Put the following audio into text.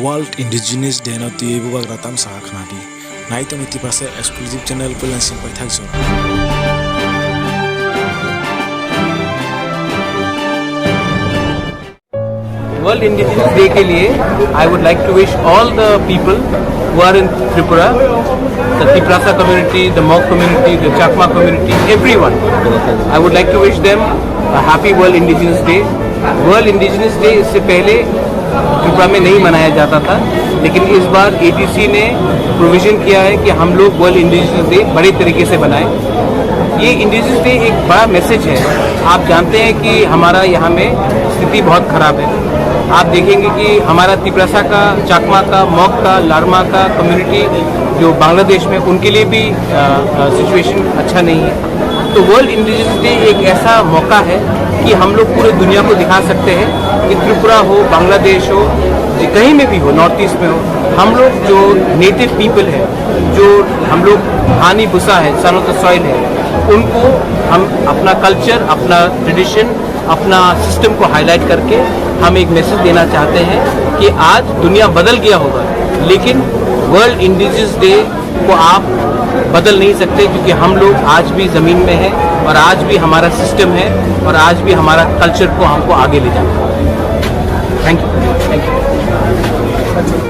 World Indigenous Day no ti bu bag ratam sa khnadi nai to miti pase exclusive channel ko lansing pai thak so World Indigenous Day के लिए I would like to wish all the people who are in Tripura, the Tiprasa community, the Mok community, the Chakma community, everyone. I would like to wish them a happy World Indigenous Day. World Indigenous Day इससे पहले त्रिपुरा में नहीं मनाया जाता था, लेकिन इस बार ATC ने प्रोविजन किया है कि हम लोग वर्ल्ड इंडिजिनस डे बड़े तरीके से बनाएं। ये इंडिजिनस डे एक बड़ा मैसेज है। आप जानते हैं कि हमारा यहाँ में स्थिति बहुत खराब है। आप देखेंगे कि हमारा तिप्रासा का, चाकमा का, मॉक का, लारमा का कम्युनिटी जो बांग्लादेश में, उनके लिए भी सिचुएशन अच्छा नहीं है। तो वर्ल्ड इंडिजिनस डे एक ऐसा मौका है कि हम लोग पूरे दुनिया को दिखा सकते हैं कि त्रिपुरा हो, बांग्लादेश हो, कहीं में भी हो, नॉर्थ ईस्ट में हो, हम लोग जो नेटिव पीपल है, जो हम लोग हानी भूसा है, सन ऑफ द सॉइल है, उनको हम अपना कल्चर, अपना ट्रेडिशन, अपना सिस्टम को हाईलाइट करके हम एक मैसेज देना चाहते हैं कि आज दुनिया बदल गया होगा, लेकिन वर्ल्ड इंडिजिनस डे को आप बदल नहीं सकते, क्योंकि हम लोग आज भी ज़मीन में हैं और आज भी हमारा सिस्टम है और आज भी हमारा कल्चर को हमको आगे ले जाना है। Thank you.